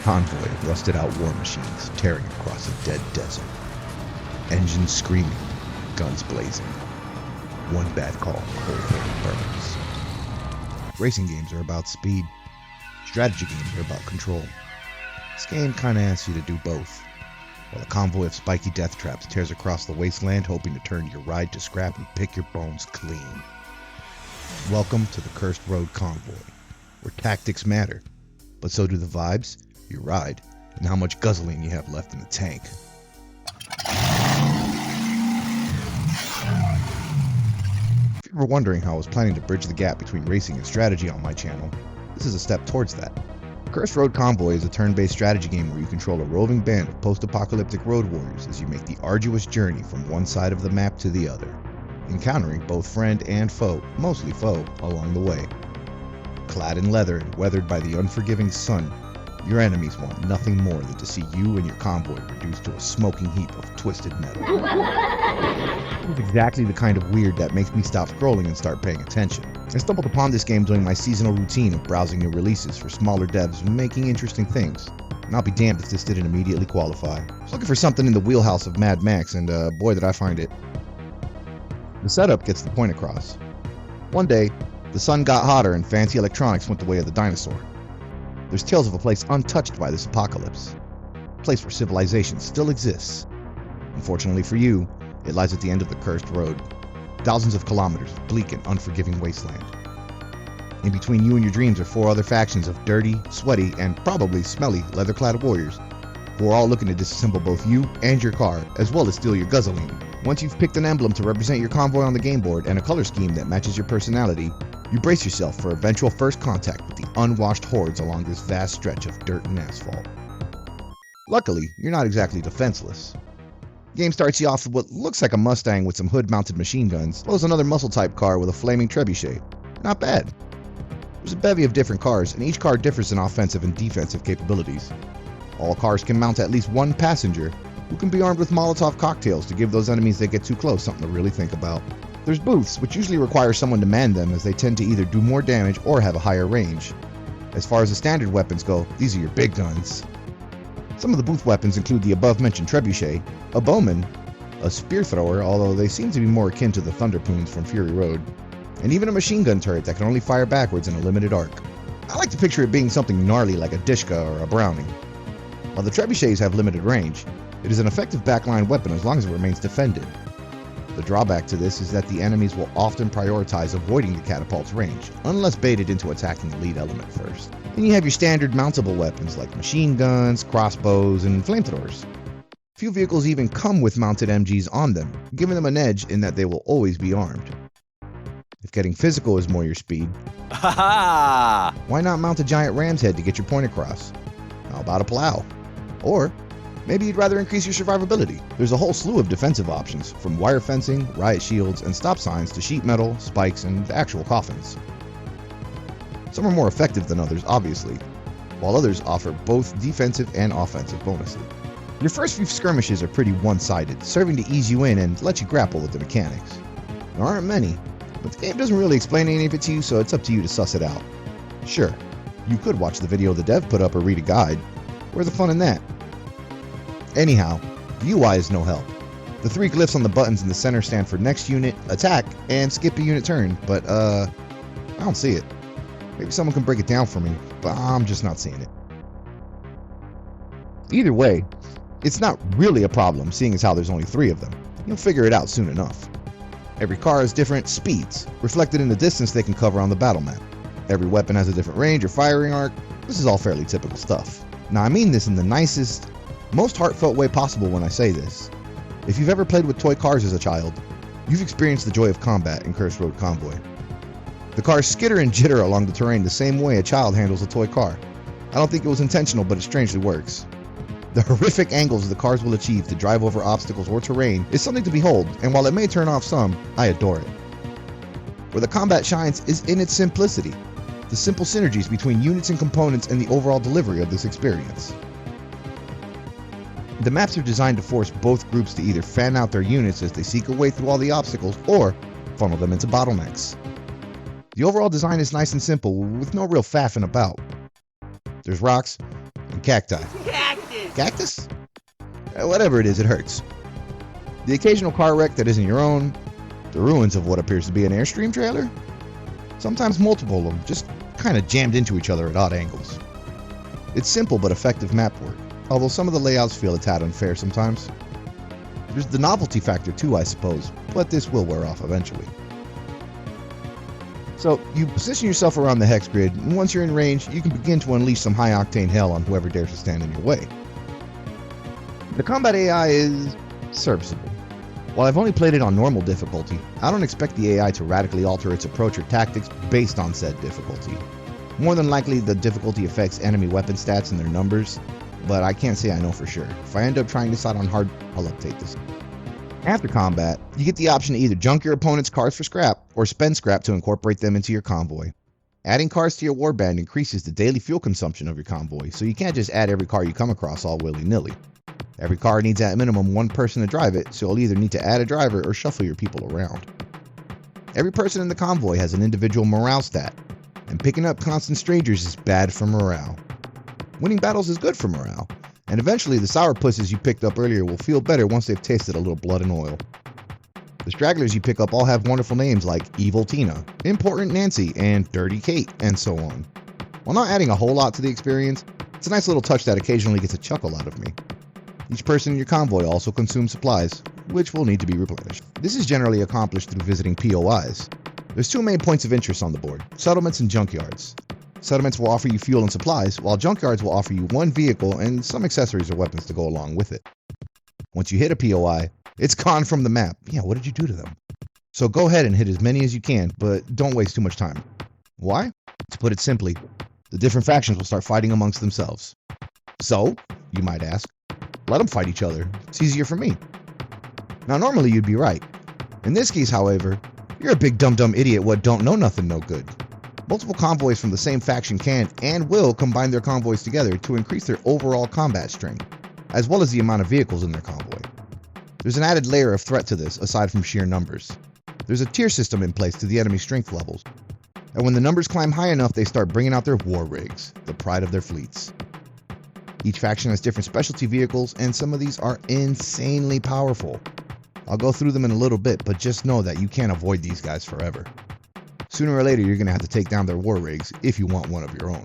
Convoy of rusted-out war machines tearing across a dead desert. Engines screaming, guns blazing. One bad call, the whole thing burns. Racing games are about speed. Strategy games are about control. This game kinda asks you to do both, while a convoy of spiky death traps tears across the wasteland hoping to turn your ride to scrap and pick your bones clean. Welcome to the Cursed Road Convoy, where tactics matter, but so do the vibes, your ride, and how much guzzaline you have left in the tank. If you were wondering how I was planning to bridge the gap between racing and strategy on my channel, this is a step towards that. Cursed Road Convoy is a turn-based strategy game where you control a roving band of post-apocalyptic road warriors as you make the arduous journey from one side of the map to the other, encountering both friend and foe, mostly foe, along the way. Clad in leather and weathered by the unforgiving sun, your enemies want nothing more than to see you and your convoy reduced to a smoking heap of twisted metal. It's exactly the kind of weird that makes me stop scrolling and start paying attention. I stumbled upon this game during my seasonal routine of browsing new releases for smaller devs and making interesting things. And I'll be damned if this didn't immediately qualify. I was looking for something in the wheelhouse of Mad Max, and boy did I find it. The setup gets the point across. One day, the sun got hotter and fancy electronics went the way of the dinosaur. There's tales of a place untouched by this apocalypse. A place where civilization still exists. Unfortunately for you, it lies at the end of the Cursed Road. Thousands of kilometers of bleak and unforgiving wasteland. In between you and your dreams are 4 other factions of dirty, sweaty, and probably smelly leather-clad warriors who are all looking to disassemble both you and your car, as well as steal your guzzaline. Once you've picked an emblem to represent your convoy on the game board and a color scheme that matches your personality, you brace yourself for eventual first contact with the unwashed hordes along this vast stretch of dirt and asphalt. Luckily, you're not exactly defenseless. The game starts you off with what looks like a Mustang with some hood-mounted machine guns, as well as another muscle-type car with a flaming trebuchet. Not bad. There's a bevy of different cars, and each car differs in offensive and defensive capabilities. All cars can mount at least one passenger, who can be armed with Molotov cocktails to give those enemies that get too close something to really think about. There's booths, which usually require someone to man them as they tend to either do more damage or have a higher range. As far as the standard weapons go, these are your big guns. Some of the booth weapons include the above-mentioned trebuchet, a bowman, a spear thrower, although they seem to be more akin to the thunderpoons from Fury Road, and even a machine gun turret that can only fire backwards in a limited arc. I like to picture it being something gnarly like a Dishka or a Browning. While the trebuchets have limited range, it is an effective backline weapon as long as it remains defended. The drawback to this is that the enemies will often prioritize avoiding the catapult's range, unless baited into attacking the lead element first. Then you have your standard mountable weapons like machine guns, crossbows, and flamethrowers. Few vehicles even come with mounted MGs on them, giving them an edge in that they will always be armed. If getting physical is more your speed, why not mount a giant ram's head to get your point across? How about a plow? Or maybe you'd rather increase your survivability. There's a whole slew of defensive options, from wire fencing, riot shields, and stop signs to sheet metal, spikes, and actual coffins. Some are more effective than others, obviously, while others offer both defensive and offensive bonuses. Your first few skirmishes are pretty one-sided, serving to ease you in and let you grapple with the mechanics. There aren't many, but the game doesn't really explain any of it to you, so it's up to you to suss it out. Sure, you could watch the video the dev put up or read a guide. Where's the fun in that? Anyhow, the UI is no help. The 3 glyphs on the buttons in the center stand for next unit, attack, and skip a unit turn, but I don't see it. Maybe someone can break it down for me, but I'm just not seeing it. Either way, it's not really a problem, seeing as how there's only 3 of them. You'll figure it out soon enough. Every car has different speeds, reflected in the distance they can cover on the battle map. Every weapon has a different range or firing arc. This is all fairly typical stuff. Now I mean this in the nicest, most heartfelt way possible when I say this. If you've ever played with toy cars as a child, you've experienced the joy of combat in Cursed Road Convoy. The cars skitter and jitter along the terrain the same way a child handles a toy car. I don't think it was intentional, but it strangely works. The horrific angles the cars will achieve to drive over obstacles or terrain is something to behold, and while it may turn off some, I adore it. Where the combat shines is in its simplicity, the simple synergies between units and components and the overall delivery of this experience. The maps are designed to force both groups to either fan out their units as they seek a way through all the obstacles or funnel them into bottlenecks. The overall design is nice and simple with no real faffing about. There's rocks, Cacti. Cactus. Cactus? Whatever it is, it hurts. The occasional car wreck that isn't your own, the ruins of what appears to be an Airstream trailer, sometimes multiple of them just kind of jammed into each other at odd angles. It's simple but effective map work, although some of the layouts feel a tad unfair sometimes. There's the novelty factor too, I suppose, but this will wear off eventually. So, you position yourself around the hex grid, and once you're in range, you can begin to unleash some high-octane hell on whoever dares to stand in your way. The combat AI is serviceable. While I've only played it on normal difficulty, I don't expect the AI to radically alter its approach or tactics based on said difficulty. More than likely, the difficulty affects enemy weapon stats and their numbers, but I can't say I know for sure. If I end up trying this out on hard, I'll update this. After combat, you get the option to either junk your opponent's cars for scrap, or spend scrap to incorporate them into your convoy. Adding cars to your warband increases the daily fuel consumption of your convoy, so you can't just add every car you come across all willy-nilly. Every car needs at minimum one person to drive it, so you'll either need to add a driver or shuffle your people around. Every person in the convoy has an individual morale stat, and picking up constant strangers is bad for morale. Winning battles is good for morale, and eventually the sourpusses you picked up earlier will feel better once they've tasted a little blood and oil. The stragglers you pick up all have wonderful names like Evil Tina, Important Nancy, and Dirty Kate, and so on. While not adding a whole lot to the experience, it's a nice little touch that occasionally gets a chuckle out of me. Each person in your convoy also consumes supplies, which will need to be replenished. This is generally accomplished through visiting POIs. There's two main points of interest on the board: settlements and junkyards. Settlements will offer you fuel and supplies, while junkyards will offer you one vehicle and some accessories or weapons to go along with it. Once you hit a POI, it's gone from the map. Yeah, what did you do to them? So go ahead and hit as many as you can, but don't waste too much time. Why? To put it simply, the different factions will start fighting amongst themselves. So, you might ask, let them fight each other. It's easier for me. Now normally you'd be right. In this case, however, you're a big dumb idiot what don't know nothing no good. Multiple convoys from the same faction can and will combine their convoys together to increase their overall combat strength, as well as the amount of vehicles in their convoy. There's an added layer of threat to this aside from sheer numbers. There's a tier system in place to the enemy strength levels, and when the numbers climb high enough, they start bringing out their war rigs, the pride of their fleets. Each faction has different specialty vehicles, and some of these are insanely powerful. I'll go through them in a little bit, but just know that you can't avoid these guys forever. Sooner or later, you're going to have to take down their war rigs if you want one of your own.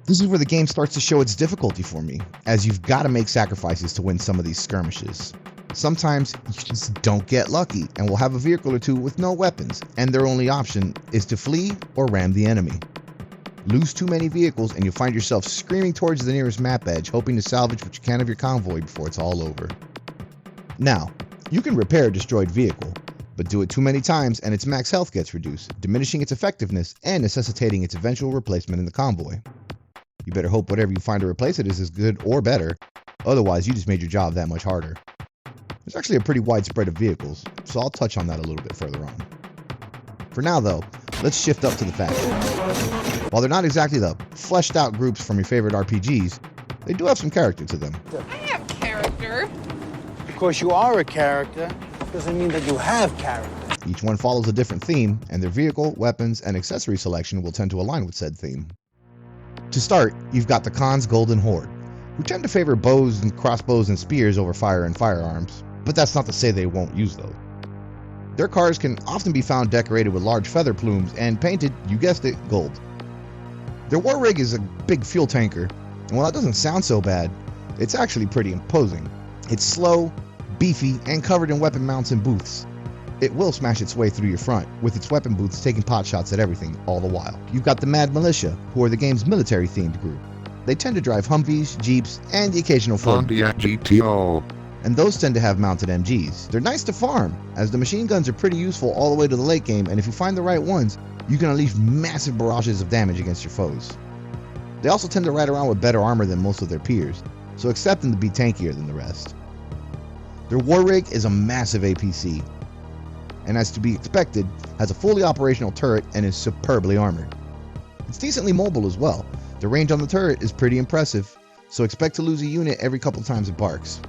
This is where the game starts to show its difficulty for me, as you've got to make sacrifices to win some of these skirmishes. Sometimes you just don't get lucky and will have a vehicle or two with no weapons, and their only option is to flee or ram the enemy. Lose too many vehicles and you'll find yourself screaming towards the nearest map edge, hoping to salvage what you can of your convoy before it's all over. Now, you can repair a destroyed vehicle, but do it too many times and its max health gets reduced, diminishing its effectiveness and necessitating its eventual replacement in the convoy. You better hope whatever you find to replace it is as good or better, otherwise you just made your job that much harder. There's actually a pretty wide spread of vehicles, so I'll touch on that a little bit further on. For now though, let's shift up to the factions. While they're not exactly the fleshed out groups from your favorite RPGs, they do have some character to them. I have character. Of course you are a character, doesn't mean that you have character. Each one follows a different theme, and their vehicle, weapons, and accessory selection will tend to align with said theme. To start, you've got the Khan's Golden Horde, who tend to favor bows and crossbows and spears over fire and firearms, but that's not to say they won't use those. Their cars can often be found decorated with large feather plumes and painted, you guessed it, gold. Their war rig is a big fuel tanker, and while that doesn't sound so bad, it's actually pretty imposing. It's slow, beefy, and covered in weapon mounts and booths. It will smash its way through your front, with its weapon booths taking pot shots at everything all the while. You've got the Mad Militia, who are the game's military-themed group. They tend to drive Humvees, Jeeps, and the occasional Ford. Pontiac GTO. And those tend to have mounted MGs. They're nice to farm, as the machine guns are pretty useful all the way to the late game, and if you find the right ones, you can unleash massive barrages of damage against your foes. They also tend to ride around with better armor than most of their peers, so expect them to be tankier than the rest. Their war rig is a massive APC, and as to be expected, has a fully operational turret and is superbly armored. It's decently mobile as well. The range on the turret is pretty impressive, so expect to lose a unit every couple times it barks.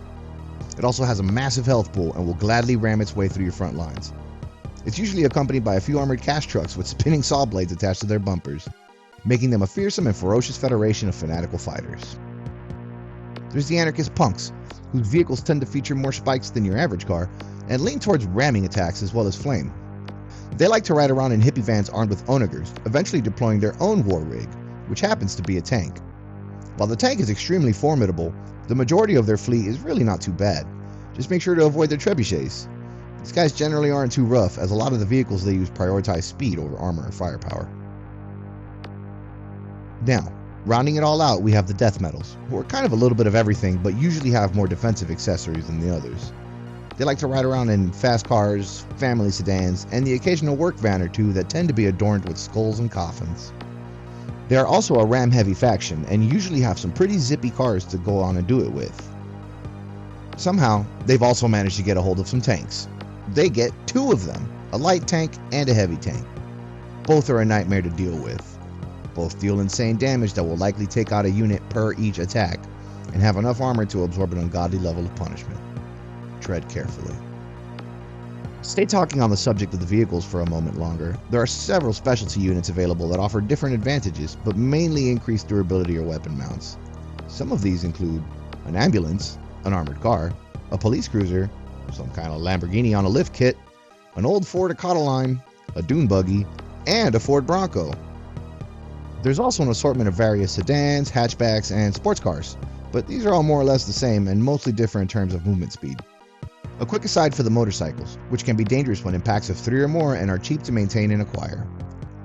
It also has a massive health pool and will gladly ram its way through your front lines. It's usually accompanied by a few armored cash trucks with spinning saw blades attached to their bumpers, making them a fearsome and ferocious federation of fanatical fighters. There's the anarchist punks, whose vehicles tend to feature more spikes than your average car, and lean towards ramming attacks as well as flame. They like to ride around in hippie vans armed with onagers, eventually deploying their own war rig, which happens to be a tank. While the tank is extremely formidable, the majority of their fleet is really not too bad. Just make sure to avoid their trebuchets. These guys generally aren't too rough, as a lot of the vehicles they use prioritize speed over armor or firepower. Now, rounding it all out, we have the death metals, who are kind of a little bit of everything, but usually have more defensive accessories than the others. They like to ride around in fast cars, family sedans, and the occasional work van or two that tend to be adorned with skulls and coffins. They are also a ram-heavy faction, and usually have some pretty zippy cars to go on and do it with. Somehow, they've also managed to get a hold of some tanks. They get 2 of them, a light tank and a heavy tank. Both are a nightmare to deal with. Both deal insane damage that will likely take out a unit per each attack, and have enough armor to absorb an ungodly level of punishment. Tread carefully. Stay talking on the subject of the vehicles for a moment longer. There are several specialty units available that offer different advantages, but mainly increase durability or weapon mounts. Some of these include an ambulance, an armored car, a police cruiser, some kind of Lamborghini on a lift kit, an old Ford Econoline, a dune buggy, and a Ford Bronco. There's also an assortment of various sedans, hatchbacks, and sports cars, but these are all more or less the same and mostly differ in terms of movement speed. A quick aside for the motorcycles, which can be dangerous when in packs of 3 or more and are cheap to maintain and acquire.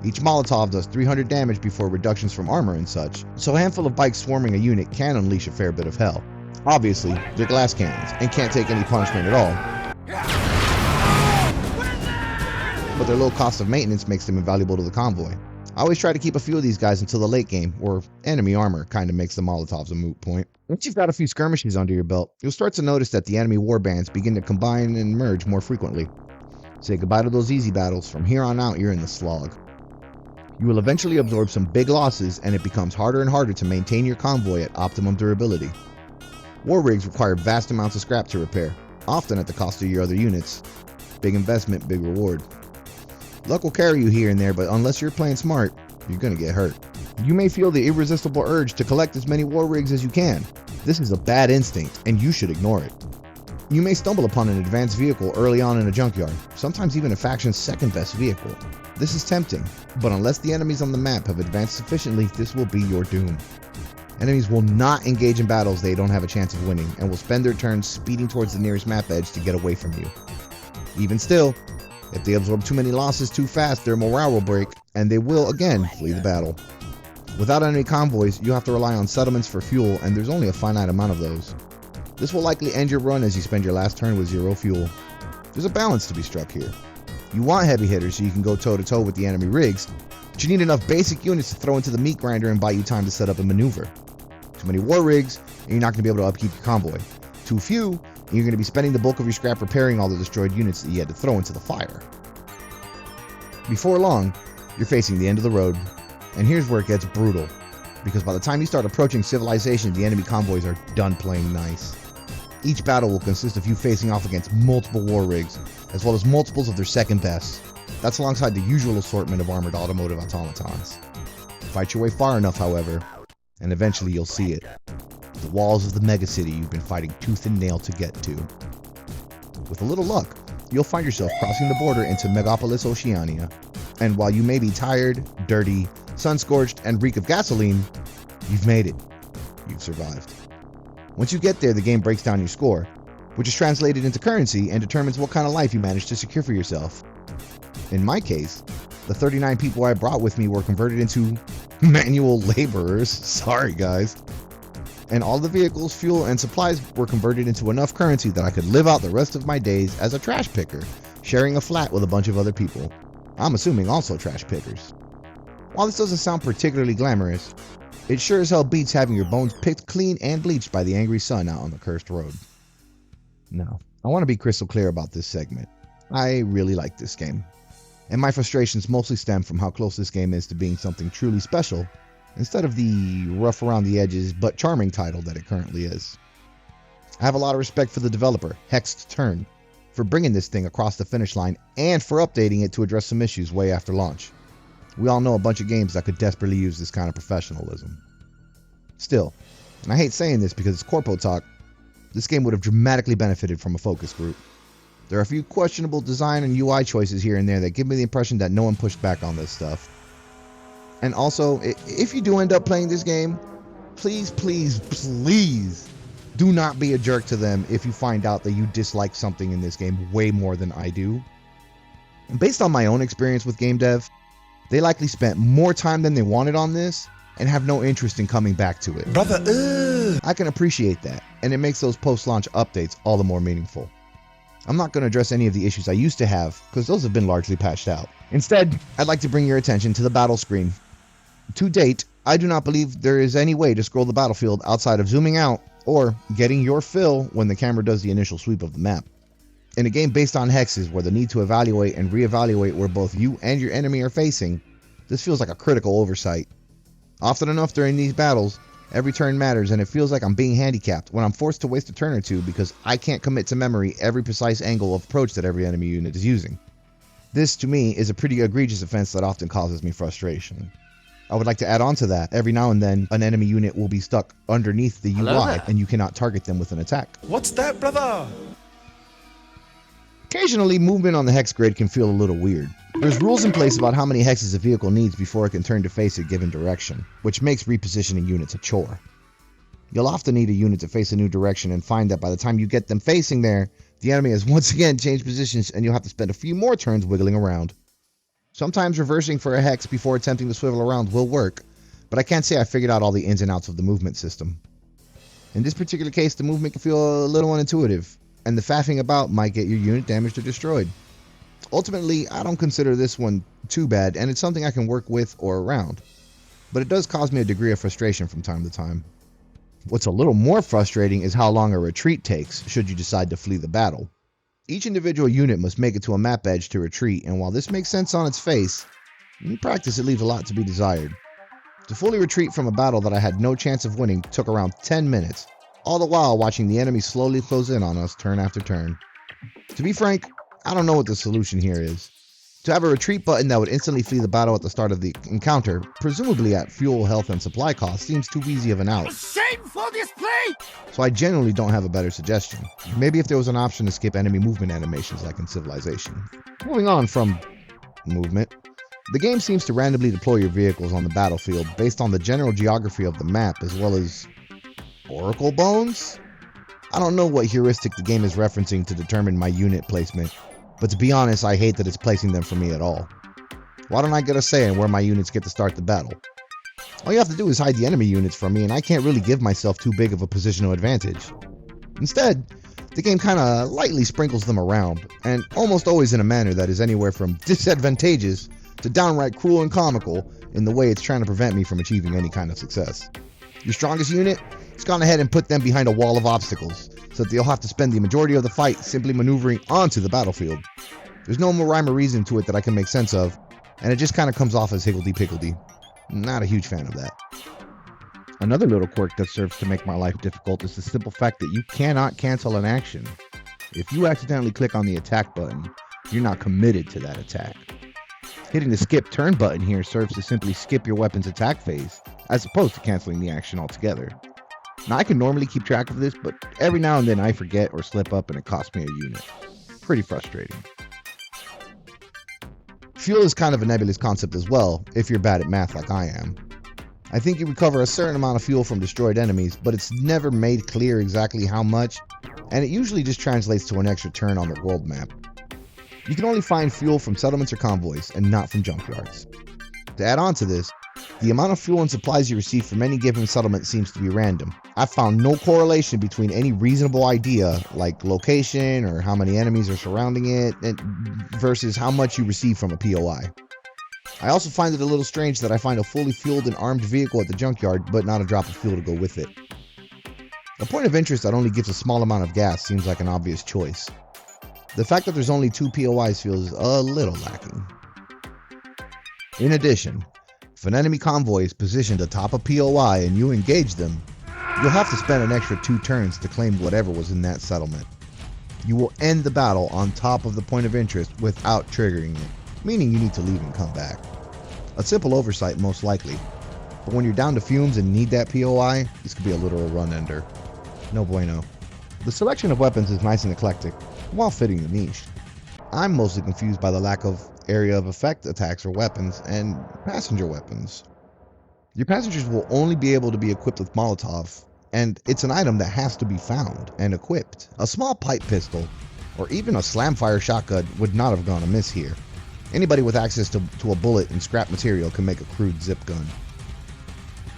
Each Molotov does 300 damage before reductions from armor and such, so a handful of bikes swarming a unit can unleash a fair bit of hell. Obviously, they're glass cannons and can't take any punishment at all, but their low cost of maintenance makes them invaluable to the convoy. I always try to keep a few of these guys until the late game, where enemy armor kind of makes the Molotovs a moot point. Once you've got a few skirmishes under your belt, you'll start to notice that the enemy warbands begin to combine and merge more frequently. Say goodbye to those easy battles. From here on out, you're in the slog. You will eventually absorb some big losses, and it becomes harder and harder to maintain your convoy at optimum durability. War rigs require vast amounts of scrap to repair, often at the cost of your other units. Big investment, big reward. Luck will carry you here and there, but unless you're playing smart, you're gonna get hurt. You may feel the irresistible urge to collect as many war rigs as you can. This is a bad instinct, and you should ignore it. You may stumble upon an advanced vehicle early on in a junkyard, sometimes even a faction's second best vehicle. This is tempting, but unless the enemies on the map have advanced sufficiently, this will be your doom. Enemies will not engage in battles they don't have a chance of winning, and will spend their turns speeding towards the nearest map edge to get away from you. Even still, if they absorb too many losses too fast, their morale will break, and they will again flee the battle. Without enemy convoys, you have to rely on settlements for fuel, and there's only a finite amount of those. This will likely end your run as you spend your last turn with 0 fuel. There's a balance to be struck here. You want heavy hitters so you can go toe-to-toe with the enemy rigs, but you need enough basic units to throw into the meat grinder and buy you time to set up and maneuver. Too many war rigs, and you're not going to be able to upkeep your convoy. Too few, and you're going to be spending the bulk of your scrap repairing all the destroyed units that you had to throw into the fire. Before long, you're facing the end of the road, and here's where it gets brutal, because by the time you start approaching civilization, the enemy convoys are done playing nice. Each battle will consist of you facing off against multiple war rigs, as well as multiples of their second best. That's alongside the usual assortment of armored automotive automatons. Fight your way far enough, however, and eventually you'll see it. The walls of the megacity you've been fighting tooth and nail to get to. With a little luck, you'll find yourself crossing the border into Megapolis Oceania, and while you may be tired, dirty, sun-scorched, and reek of gasoline, you've made it. You've survived. Once you get there, the game breaks down your score, which is translated into currency and determines what kind of life you managed to secure for yourself. In my case, the 39 people I brought with me were converted into manual laborers. Sorry, guys. And all the vehicles, fuel, and supplies were converted into enough currency that I could live out the rest of my days as a trash picker, sharing a flat with a bunch of other people. I'm assuming also trash pickers. While this doesn't sound particularly glamorous, it sure as hell beats having your bones picked clean and bleached by the angry sun out on the cursed road. Now, I want to be crystal clear about this segment. I really like this game, and my frustrations mostly stem from how close this game is to being something truly special, instead of the rough around the edges but charming title that it currently is. I have a lot of respect for the developer, Hexed Turn, for bringing this thing across the finish line and for updating it to address some issues way after launch. We all know a bunch of games that could desperately use this kind of professionalism. Still, And I hate saying this because it's corpo talk, this game would have dramatically benefited from a focus group. There are a few questionable design and UI choices here and there that give me the impression that no one pushed back on this stuff. And also, if you do end up playing this game, please, please, please do not be a jerk to them if you find out that you dislike something in this game way more than I do. And based on my own experience with game dev, they likely spent more time than they wanted on this and have no interest in coming back to it. Brother, I can appreciate that, and it makes those post-launch updates all the more meaningful. I'm not going to address any of the issues I used to have, because those have been largely patched out. Instead, I'd like to bring your attention to the battle screen. To date, I do not believe there is any way to scroll the battlefield outside of zooming out or getting your fill when the camera does the initial sweep of the map. In a game based on hexes where the need to evaluate and reevaluate where both you and your enemy are facing, this feels like a critical oversight. Often enough during these battles, every turn matters and it feels like I'm being handicapped when I'm forced to waste a turn or two because I can't commit to memory every precise angle of approach that every enemy unit is using. This, to me, is a pretty egregious offense that often causes me frustration. I would like to add on to that, every now and then an enemy unit will be stuck underneath the UI and you cannot target them with an attack. what's that, brother? Occasionally, movement on the hex grid can feel a little weird. There's rules in place about how many hexes a vehicle needs before it can turn to face a given direction, which makes repositioning units a chore. You'll often need a unit to face a new direction and find that by the time you get them facing there, the enemy has once again changed positions and you'll have to spend a few more turns wiggling around. Sometimes reversing for a hex before attempting to swivel around will work, but I can't say I figured out all the ins and outs of the movement system. In this particular case, the movement can feel a little unintuitive, and the faffing about might get your unit damaged or destroyed. Ultimately, I don't consider this one too bad, and it's something I can work with or around, but it does cause me a degree of frustration from time to time. What's a little more frustrating is how long a retreat takes should you decide to flee the battle. Each individual unit must make it to a map edge to retreat, and while this makes sense on its face, in practice it leaves a lot to be desired. To fully retreat from a battle that I had no chance of winning took around 10 minutes, all the while watching the enemy slowly close in on us turn after turn. To be frank, I don't know what the solution here is. To have a retreat button that would instantly flee the battle at the start of the encounter, presumably at fuel, health, and supply costs, seems too easy of an out. Shameful display! So I genuinely don't have a better suggestion. Maybe if there was an option to skip enemy movement animations like in Civilization. Moving on from movement, the game seems to randomly deploy your vehicles on the battlefield based on the general geography of the map as well as oracle bones? I don't know what heuristic the game is referencing to determine my unit placement, but to be honest, I hate that it's placing them for me at all. Why don't I get a say in where my units get to start the battle? All you have to do is hide the enemy units from me and I can't really give myself too big of a positional advantage. Instead, the game kinda lightly sprinkles them around, and almost always in a manner that is anywhere from disadvantageous to downright cruel and comical in the way it's trying to prevent me from achieving any kind of success. Your strongest unit, it's gone ahead and put them behind a wall of obstacles, so that they'll have to spend the majority of the fight simply maneuvering onto the battlefield. There's no more rhyme or reason to it that I can make sense of, and it just kind of comes off as higgledy-piggledy. Not a huge fan of that. Another little quirk that serves to make my life difficult is the simple fact that you cannot cancel an action. If you accidentally click on the attack button, you're not committed to that attack. Hitting the skip turn button here serves to simply skip your weapon's attack phase, as opposed to canceling the action altogether. Now I can normally keep track of this, but every now and then I forget or slip up and it costs me a unit. Pretty frustrating. Fuel is kind of a nebulous concept as well, if you're bad at math like I am. I think you recover a certain amount of fuel from destroyed enemies, but it's never made clear exactly how much, and it usually just translates to an extra turn on the world map. You can only find fuel from settlements or convoys, and not from junkyards. To add on to this, the amount of fuel and supplies you receive from any given settlement seems to be random. I've found no correlation between any reasonable idea, like location or how many enemies are surrounding it, versus how much you receive from a POI. I also find it a little strange that I find a fully fueled and armed vehicle at the junkyard, but not a drop of fuel to go with it. A point of interest that only gives a small amount of gas seems like an obvious choice. The fact that there's only 2 POIs feels a little lacking. In addition, if an enemy convoy is positioned atop a POI and you engage them, you'll have to spend an extra 2 turns to claim whatever was in that settlement. You will end the battle on top of the point of interest without triggering it, meaning you need to leave and come back. A simple oversight most likely. But when you're down to fumes and need that POI, this could be a literal run ender. No bueno. The selection of weapons is nice and eclectic, while fitting the niche. I'm mostly confused by the lack of area of effect attacks or weapons, and passenger weapons. Your passengers will only be able to be equipped with Molotov, and it's an item that has to be found and equipped. A small pipe pistol, or even a slamfire shotgun would not have gone amiss here. Anybody with access to a bullet and scrap material can make a crude zip gun.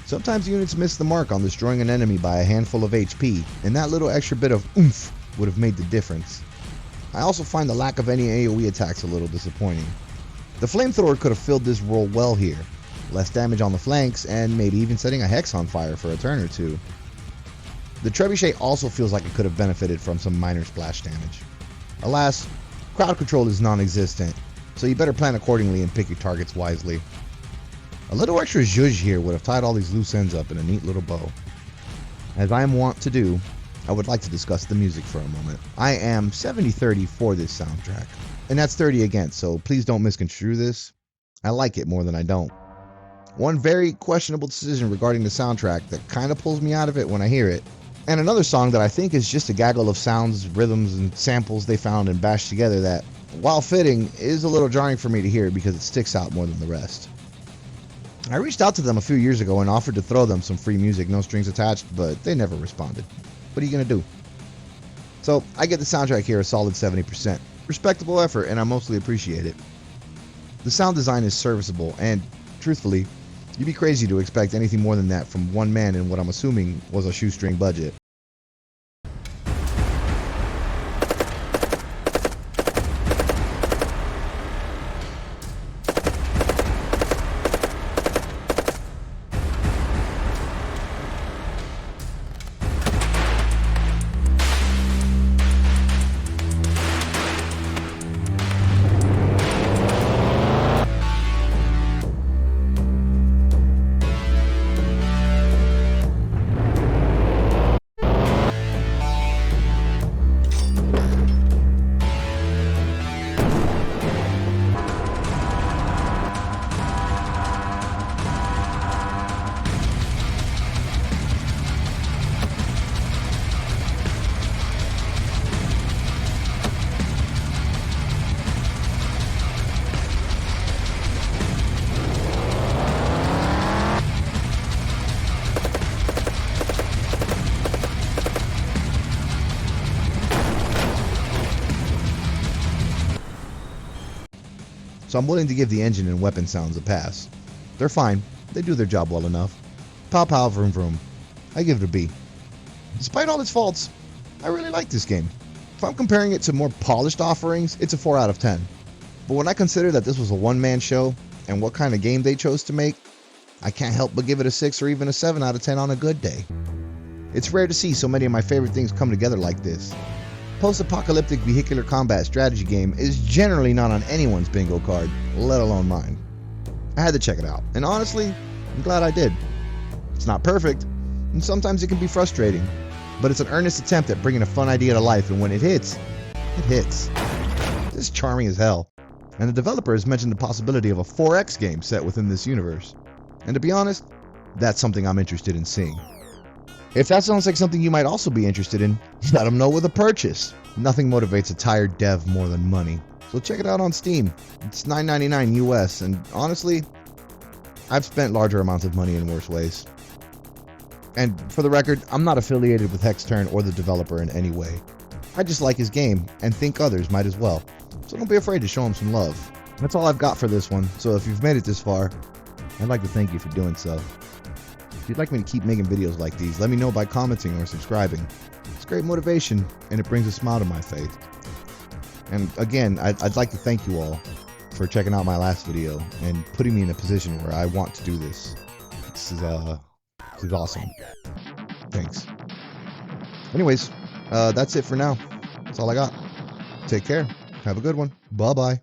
Sometimes units miss the mark on destroying an enemy by a handful of HP, and that little extra bit of oomph would have made the difference. I also find the lack of any AoE attacks a little disappointing. The flamethrower could have filled this role well here. Less damage on the flanks, and maybe even setting a hex on fire for a turn or two. The trebuchet also feels like it could have benefited from some minor splash damage. Alas, crowd control is non-existent, so you better plan accordingly and pick your targets wisely. A little extra zhuzh here would have tied all these loose ends up in a neat little bow. As I am wont to do, I would like to discuss the music for a moment. I am 70-30 for this soundtrack, and that's 30 against, so please don't misconstrue this. I like it more than I don't. One very questionable decision regarding the soundtrack that kind of pulls me out of it when I hear it, and another song that I think is just a gaggle of sounds, rhythms, and samples they found and bashed together that, while fitting, is a little jarring for me to hear because it sticks out more than the rest. I reached out to them a few years ago and offered to throw them some free music, no strings attached, but they never responded. What are you gonna do? So I get the soundtrack here a solid 70%. Respectable effort, and I mostly appreciate it. The sound design is serviceable, and truthfully, you'd be crazy to expect anything more than that from one man in what I'm assuming was a shoestring budget. So I'm willing to give the engine and weapon sounds a pass. They're fine, they do their job well enough. Pow pow vroom vroom. I give it a B. Despite all its faults, I really like this game. If I'm comparing it to more polished offerings, it's a 4 out of 10. But when I consider that this was a one-man show, and what kind of game they chose to make, I can't help but give it a 6 or even a 7 out of 10 on a good day. It's rare to see so many of my favorite things come together like this. Post-apocalyptic vehicular combat strategy game is generally not on anyone's bingo card, let alone mine. I had to check it out, and honestly, I'm glad I did. It's not perfect, and sometimes it can be frustrating, but it's an earnest attempt at bringing a fun idea to life, and when it hits, it hits. It's charming as hell, and the developer has mentioned the possibility of a 4X game set within this universe. And to be honest, that's something I'm interested in seeing. If that sounds like something you might also be interested in, let them know with a purchase. Nothing motivates a tired dev more than money. So check it out on Steam. It's $9.99 US, and honestly, I've spent larger amounts of money in worse ways. And for the record, I'm not affiliated with Hexturn or the developer in any way. I just like his game, and think others might as well. So don't be afraid to show him some love. That's all I've got for this one, so if you've made it this far, I'd like to thank you for doing so. If you'd like me to keep making videos like these, let me know by commenting or subscribing. It's great motivation, and it brings a smile to my face. And again, I'd like to thank you all for checking out my last video and putting me in a position where I want to do this. This is awesome. Thanks. Anyways, that's it for now. That's all I got. Take care. Have a good one. Bye-bye.